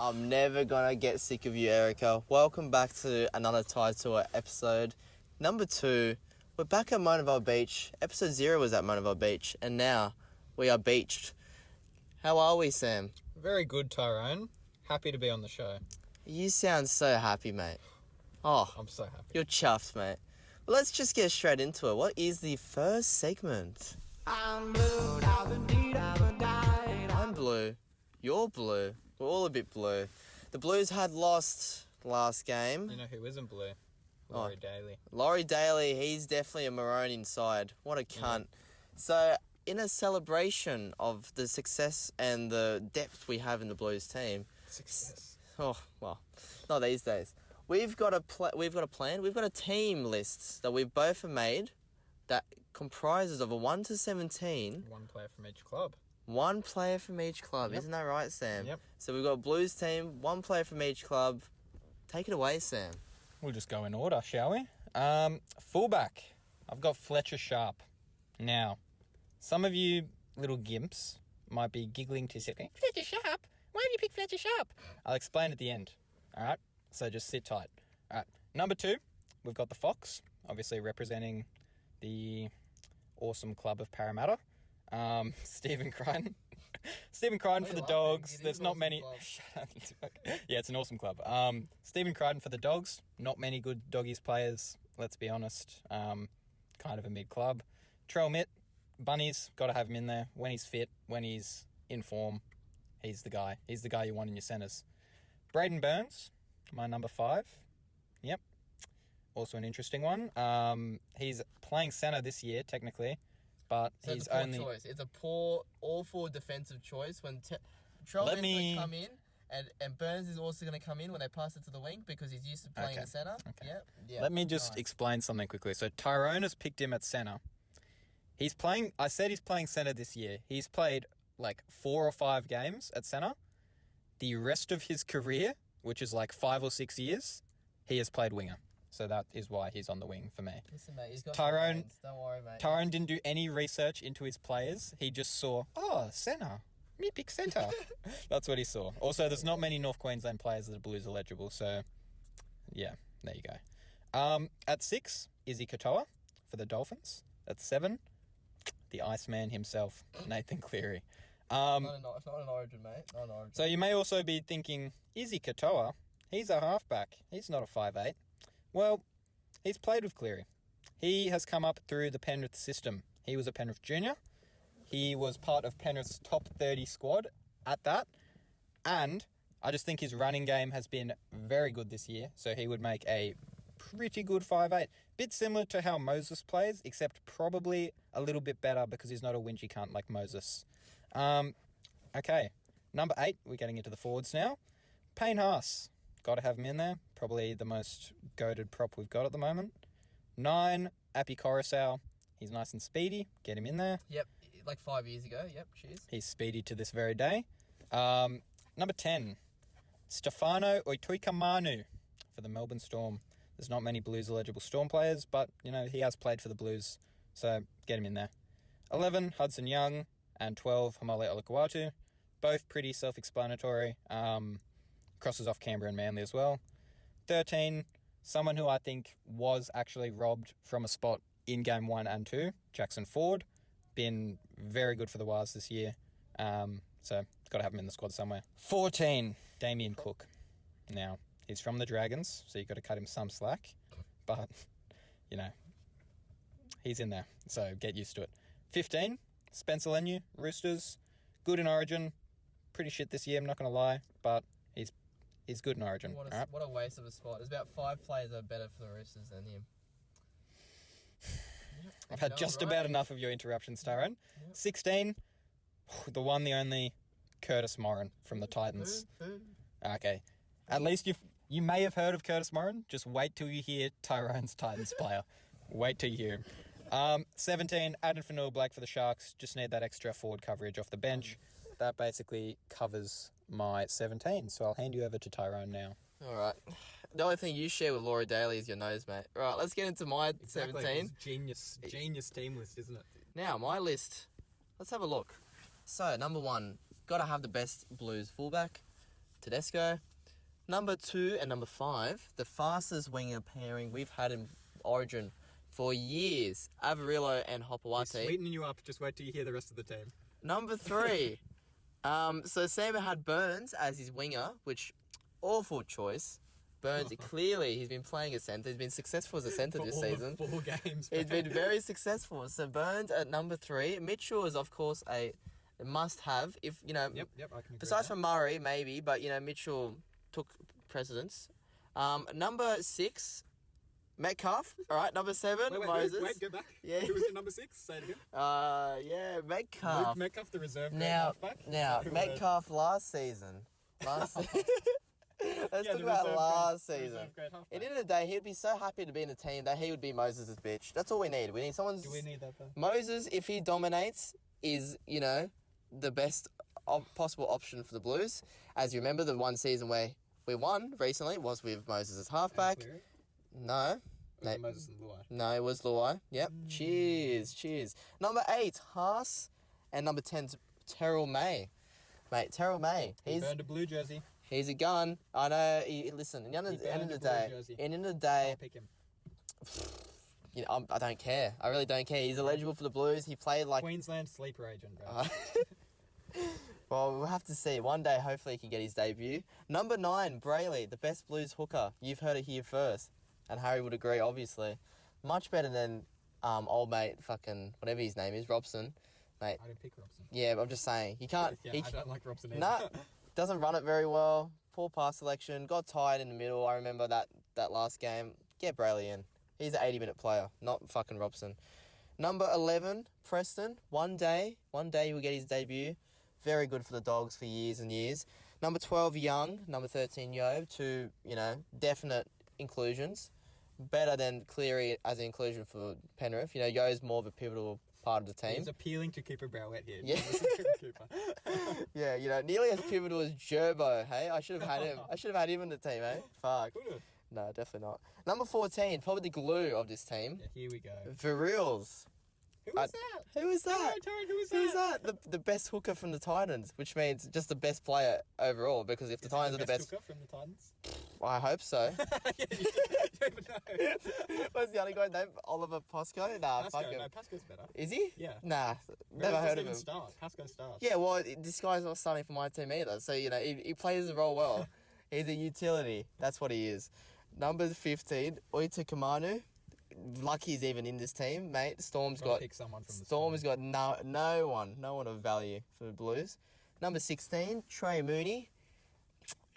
I'm never gonna get sick of you, Erica. Welcome back to another Tide Tour episode. Number 2. We're back at Mona Vale Beach. Episode 0 was at Mona Vale Beach, and now we are beached. How are we, Sam? Very good, Tyrone. Happy to be on the show. You sound so happy, mate. Oh, I'm so happy. you're chuffed, mate. Well, let's just get straight into it. What is the first segment? I'm blue. I'm blue. You're blue. We're all a bit blue. The Blues had lost last game. You know who isn't blue? Laurie Daly. Laurie Daly, he's definitely a maroon inside. What a cunt. Yeah. So, in a celebration of the success and the depth we have in the Blues team... Success. Oh, well, not these days. We've got a plan. We've got a team list that we both have made that comprises of a 1 to 17. One player from each club. One player from each club. Yep. Isn't that right, Sam? Yep. So we've got a Blues team, one player from each club. Take it away, Sam. We'll just go in order, shall we? Fullback. I've got Fletcher Sharp. Now, some of you little gimps might be giggling to say, Fletcher Sharp? Why did you pick Fletcher Sharp? I'll explain at the end. All right? So just sit tight. All right. Number 2, we've got the Fox, obviously representing the awesome club of Parramatta. Stephen Crichton. Stephen Crichton for the Dogs. There's not many... Yeah, it's an awesome club. Stephen Crichton for the Dogs. Not many good doggies players, let's be honest. Kind of a mid-club. Trell Mitt, Bunnies, got to have him in there. When he's fit, when he's in form, he's the guy. He's the guy you want in your centres. Braden Burns, my number 5. Yep. Also an interesting one. He's playing centre this year, technically. But so he's it's a poor only choice. It's a poor, all-for defensive choice when Trell is going to come in, and Burns is also going to come in when they pass it to the wing because he's used to playing the centre. Okay. Yeah. Let me just explain something quickly. So Tyrone has picked him at centre. He's playing. I said he's playing centre this year. He's played like 4 or 5 games at centre. The rest of his career, which is like 5 or 6 years, he has played winger. So that is why he's on the wing for me. Listen, mate, he's got Tyrone, don't worry, mate. Tyrone didn't do any research into his players. He just saw, centre. Me pick centre. That's what he saw. Also, there's not many North Queensland players that are Blues eligible. So, yeah, there you go. At 6, Izzy Katoa for the Dolphins. At 7, the Iceman himself, Nathan Cleary. Not an origin, mate. Not an origin. So you may also be thinking, Izzy Katoa, he's a halfback. He's not a 5'8". Well, he's played with Cleary. He has come up through the Penrith system. He was a Penrith junior. He was part of Penrith's top 30 squad at that. And I just think his running game has been very good this year. So he would make a pretty good 5'8". Bit similar to how Moses plays, except probably a little bit better because he's not a whingy cunt like Moses. Okay, number 8, we're getting into the forwards now. Payne Haas. Got to have him in there. Probably the most goated prop we've got at the moment. 9, Api Coruscant. He's nice and speedy. Get him in there. Yep, like 5 years ago. Yep, cheers. He's speedy to this very day. Number 10, Stefano Oituikamanu for the Melbourne Storm. There's not many Blues eligible Storm players, but, he has played for the Blues, so get him in there. 11, Hudson Young, and 12, Hamole Olakuatu. Both pretty self-explanatory. Crosses off Canberra and Manly as well. 13, someone who I think was actually robbed from a spot in Game 1 and 2, Jackson Ford. Been very good for the Wars this year. So, got to have him in the squad somewhere. 14, Damien Cook. Now, he's from the Dragons, so you've got to cut him some slack. But, he's in there, so get used to it. 15, Spencer Leniu, Roosters. Good in Origin. Pretty shit this year, I'm not going to lie, but he's good in Origin. What a waste of a spot. There's about 5 players that are better for the Roosters than him. I've had just about enough of your interruptions, Tyrone. 16, the one, the only, Curtis Morin from the Titans. Okay. At least you may have heard of Curtis Morin. Just wait till you hear Tyrone's Titans player. Wait till you hear him. 17, Adam Fanua-Blake for the Sharks. Just need that extra forward coverage off the bench. That basically covers my 17. So I'll hand you over to Tyrone now. All right. The only thing you share with Laura Daly is your nose, mate. All right, let's get into my 17. Genius team list, isn't it? Now, my list. Let's have a look. So, number 1, got to have the best Blues fullback. Tedesco. Number 2 and number 5, the fastest winger pairing we've had in Origin for years. Avarillo and He's Hopewati. sweetening you up. Just wait till you hear the rest of the team. Number 3. So Saber had Burns as his winger, which awful choice. Burns, clearly, he's been playing a centre. He's been successful as a centre For this all season. the 4 games. He's been very successful. So Burns at number 3. Mitchell is, of course, a must-have. If, you know, Yep, I can agree. besides from Murray, maybe, but, you know, Mitchell took precedence. Number 6, Metcalf. All right, number 7, Moses. Wait, go back. Yeah. Who was in number 6? Say it again. Yeah, Metcalf. Luke Metcalf, the reserve grade Now, halfback. Metcalf last season. Let's talk about last season. At the end of the day, he'd be so happy to be in the team that he would be Moses' bitch. That's all we need. We need someone. Do we need that though? Moses, if he dominates, is, you know, the best possible option for the Blues. As you remember, the one season where we won recently was with Moses as halfback. No. Moses and Luai. No, it was Luai. Yep. Cheers. Number 8, Haas. And number 10's Terrell May. Mate, Terrell May. He burned a blue jersey. He's a gun. I know. Listen, at the end of the day, I'll pick him. you know, I don't care. I really don't care. He's eligible for the Blues. He played like... Queensland sleeper agent, bro. Well, we'll have to see. One day, hopefully, he can get his debut. Number 9, Brayley, the best Blues hooker. You've heard it here first. And Harry would agree, obviously. Much better than old mate fucking... whatever his name is, Robson. Mate. I didn't pick Robson. Yeah, but I'm just saying. He can't... I don't like Robson either. Nah, doesn't run it very well. Poor pass selection. Got tired in the middle. I remember that last game. Get Brayley in. He's an 80-minute player, not fucking Robson. Number 11, Preston. One day he will get his debut. Very good for the Dogs for years and years. Number 12, Young. Number 13, Yob. 2, you know, definite inclusions. Better than Cleary as an inclusion for Penrith. You know, Yo's more of a pivotal part of the team. He's appealing to Cooper Browett here. Yeah. Cooper. Yeah, you know, nearly as pivotal as Gerbo, hey? I should have had him. I should have had him in the team, eh? Fuck. Could've. No, definitely not. Number 14, probably the glue of this team. Yeah, here we go. Virils. Who was that? Who is that? Tyrone, who was Who's that? The best hooker from the Titans, which means just the best player overall, because if the Titans are the best... hooker from the Titans? I hope so. Yeah, you don't even know. What's the other guy named? Oliver Pascoe? Nah, Pascoe, fuck him. no, Pascoe's better. Is he? Yeah. Nah, never heard of him. Start. Pascoe starts. Yeah, well, this guy's not starting for my team either. So, you know, he plays the role well. He's a utility. That's what he is. Number 15, Oita Kamanu. Lucky he's even in this team, mate. Storm's got no one of value for the Blues. Number 16, Trey Mooney.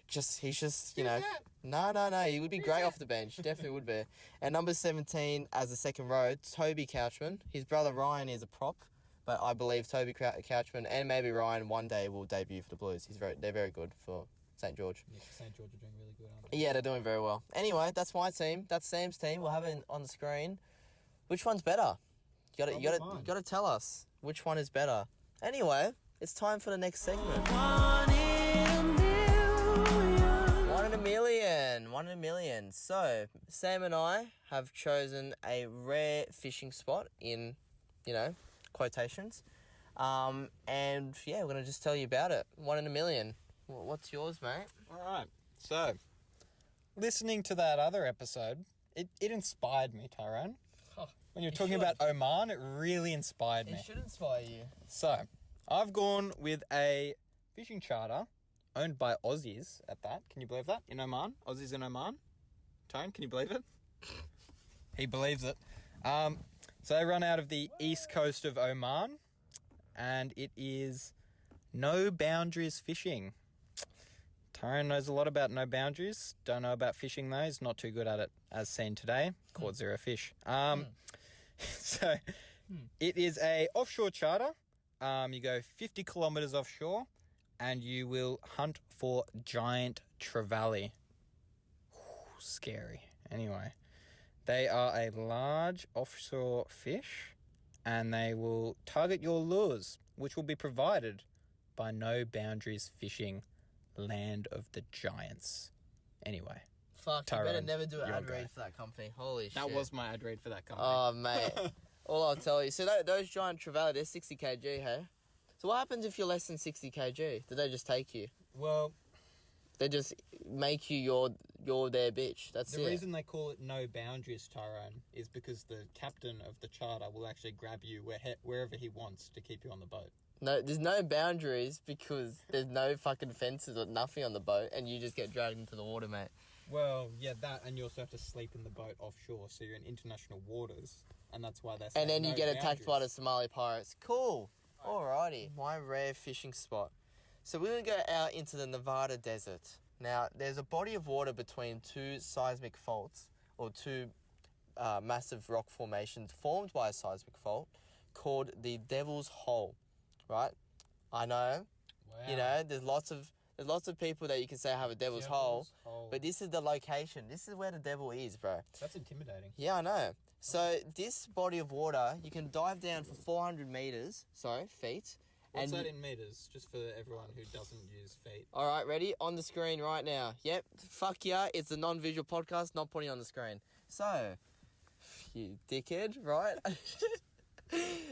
He's just, you know. No. He would be great off the bench. Definitely would be. And number 17, as a second row, Toby Couchman. His brother Ryan is a prop, but I believe Toby Couchman and maybe Ryan one day will debut for the Blues. They're very good for St. George. Yeah, St. George are doing really good, aren't they? Yeah, they're doing very well. Anyway, that's my team. That's Sam's team. We'll have it on the screen. Which one's better? You gotta tell us which one is better. Anyway, it's time for the next segment. One in a million. So, Sam and I have chosen a rare fishing spot in, you know, quotations. And yeah, we're gonna just tell you about it. 1 in a million. What's yours, mate? All right. So, listening to that other episode, it inspired me, Tyrone. When you were talking about Oman, it really inspired me. It should inspire you. So, I've gone with a fishing charter owned by Aussies at that. Can you believe that? In Oman? Aussies in Oman? Tyrone, can you believe it? He believes it. So they run out of the east coast of Oman, and it is No Boundaries Fishing. Tyrone knows a lot about No Boundaries. Don't know about fishing though. He's not too good at it, as seen today. Caught 0 fish. So, it is a offshore charter. You go 50 kilometres offshore, and you will hunt for giant trevally. Scary. Anyway, they are a large offshore fish, and they will target your lures, which will be provided by No Boundaries Fishing, Land of the Giants. Anyway. Fuck, Tyrone, you better never do an ad your read guy. for that company. Holy shit. That was my ad read for that company. Oh, mate. All I'll tell you. So those giant trevally, they're 60 kg, hey? So what happens if you're less than 60 kg? Do they just take you? Well, They just make you their bitch. That's The it. reason they call it no boundaries, Tyrone, is because the captain of the charter will actually grab you wherever he wants to keep you on the boat. No, there's no boundaries because there's no fucking fences or nothing on the boat, and you just get dragged into the water, mate. Well, yeah, that, and you also have to sleep in the boat offshore, so you're in international waters, and that's why they're saying And then you no get attacked by the boundaries. Somali pirates. Cool. Alrighty. My rare fishing spot. So we're going to go out into the Nevada desert. Now, there's a body of water between two seismic faults, or two massive rock formations formed by a seismic fault, called the Devil's Hole, right? I know, Wow. you know, there's lots of people that you can say have a Devil's Hole, but this is the location. This is where the devil is, bro. That's intimidating. Yeah, I know. So this body of water, you can dive down for 400 feet. What's and that in meters, just for everyone who doesn't use feet? All right, ready? On the screen right now. Yep. Fuck yeah, it's a non-visual podcast, not putting it on the screen. So, you dickhead, right?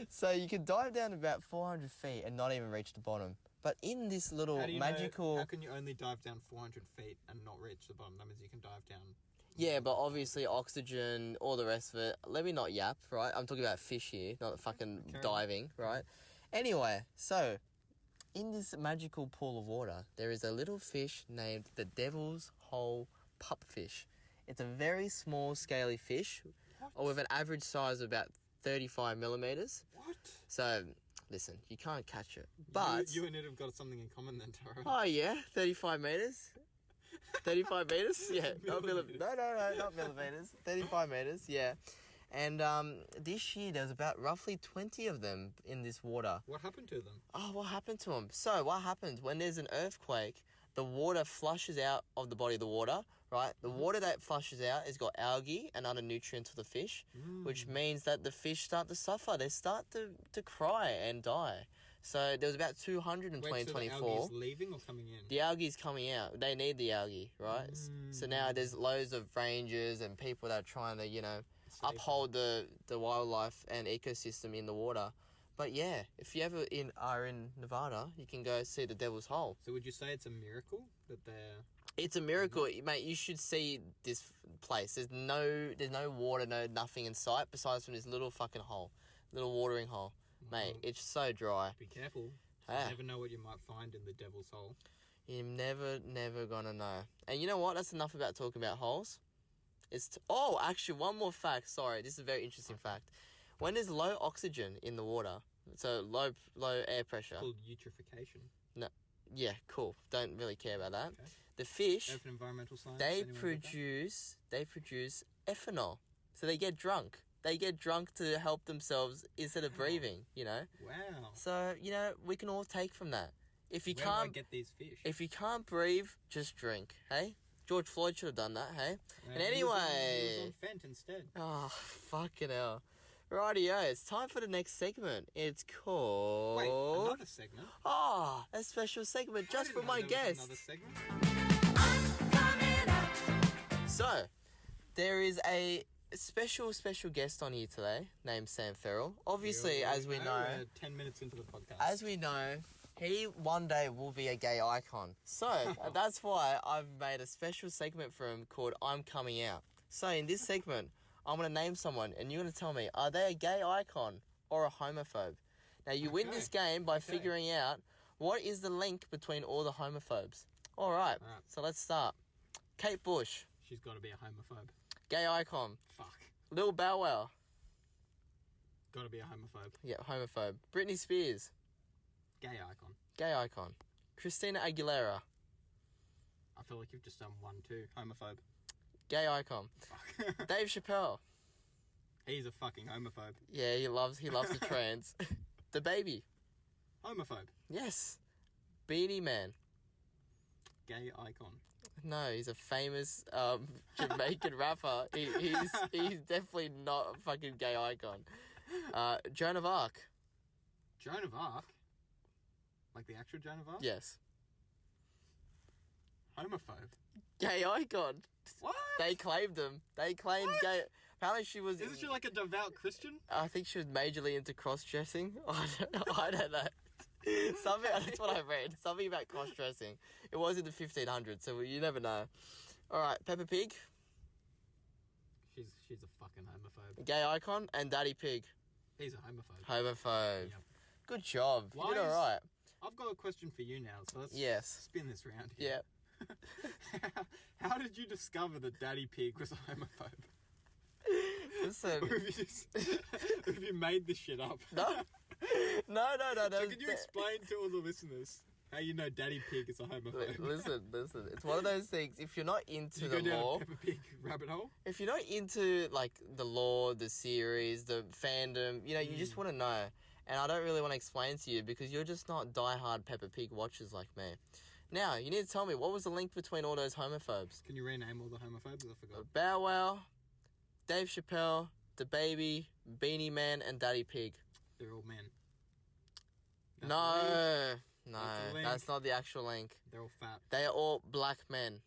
So you can dive down about 400 feet and not even reach the bottom. But in this little How do you magical... know, how can you only dive down 400 feet and not reach the bottom? That means you can dive down... Yeah, but obviously oxygen, all the rest of it. Let me not yap, right? I'm talking about fish here, not fucking Okay. diving, right? Anyway, so in this magical pool of water, there is a little fish named the Devil's Hole pupfish. It's a very small, scaly fish, or with an average size of about 35 millimeters. What? So, listen, you can't catch it. But, You and it have got something in common then, Tara. oh yeah, 35 meters. 35 meters? Yeah. Not Millimeters. No, not millimeters. 35 meters, yeah. And this year, there was about roughly 20 of them in this water. What happened to them? Oh, what happened to them? So, what happens when there's an earthquake? The water flushes out of the body of the water, right? The water that flushes out has got algae and other nutrients for the fish, which means that the fish start to suffer. They start to cry and die. So there was about 200 in Wait, so the 2024. algae is leaving or coming in? The algae's coming out. They need the algae, right? So now there's loads of rangers and people that are trying to, you know, uphold the wildlife and ecosystem in the water. But yeah, if you ever are in Nevada, you can go see the Devil's Hole. So would you say it's a miracle that they're... It's a miracle, mate. You should see this place. There's no water, nothing in sight besides from this little fucking hole, little watering hole, mate. It's so dry. Be careful. Ah. You never know what you might find in the Devil's Hole. You're never gonna know. And you know what? That's enough about talking about holes. Actually, one more fact. Sorry, this is a very interesting fact. When there's low oxygen in the water, so low air pressure. Called eutrophication. Yeah, cool. Don't really care about that. Okay. The fish, Open environmental science. they anyone get that? produce ethanol. So they get drunk. They get drunk to help themselves instead of breathing, you know? Wow. So, you know, we can all take from that. If you Where do I can't get these fish? if you can't breathe, just drink, hey? George Floyd should have done that, hey? And He was anyway, on Fent instead. oh, fucking hell. Rightio, it's time for the next segment. It's called... Wait, another segment? Oh, a special segment just for my guest. Another segment? So, there is a special guest on here today named Sam Farrell. Obviously, as we know, We're 10 minutes into the podcast. as we know, he one day will be a gay icon. So, that's why I've made a special segment for him called I'm Coming Out. So, in this segment, I'm going to name someone and you're going to tell me, are they a gay icon or a homophobe? Now, you win Okay. this game by figuring out what is the link between all the homophobes. All right. Alright. So, let's start. Kate Bush, She's got to be a homophobe. gay icon. Fuck. Lil Bow Wow, Got to be a homophobe. yeah, homophobe. Britney Spears, Gay icon. gay icon. Christina Aguilera, I feel like you've just done 1, 2. Homophobe. gay icon. Fuck. Dave Chappelle, He's a fucking homophobe. yeah, he loves the trans. The Baby, Homophobe. yes. Beanie Man, Gay icon. no, he's a famous Jamaican rapper. He's definitely not a fucking gay icon. Joan of Arc, Joan of Arc. Like the actual Joan of Arc? yes. Homophobe. Gay icon. What? They claimed him. They claimed What? gay. Apparently she was. Isn't she like a devout Christian? I think she was majorly into cross-dressing. I don't know. Something, that's what I read. Something about cross-dressing. It was in the 1500s, so you never know. All right, Peppa Pig, She's a fucking homophobe. gay icon, and Daddy Pig, He's a homophobe. homophobe. Yep. Good job. Why You did all is- right. I've got a question for you now, so let's Yes. spin this round Yeah. here. How did you discover that Daddy Pig was a homophobe? Or Listen. have you made this shit up? No. No. So can you explain to all the listeners how you know Daddy Pig is a homophobe? Listen. It's one of those things. If you're not into You the go down law, a Peppa Pig rabbit hole? if you're not into like the law, the series, the fandom, you just want to know. And I don't really want to explain to you because you're just not diehard Peppa Pig watchers like me. Now, you need to tell me, what was the link between all those homophobes? Can you rename all the homophobes? I forgot. Bow Wow, Dave Chappelle, The Baby, Beanie Man, and Daddy Pig. They're all men. No, That's the no, link. that's not the actual link. They're all fat. They are all black men.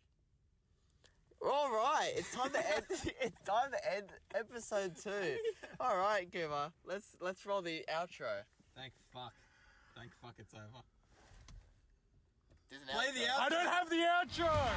All right, it's time to end. It's time to end episode 2. All right, Goomer, let's roll the outro. Thank fuck it's over. There's an Play outro. the outro. I don't have the outro!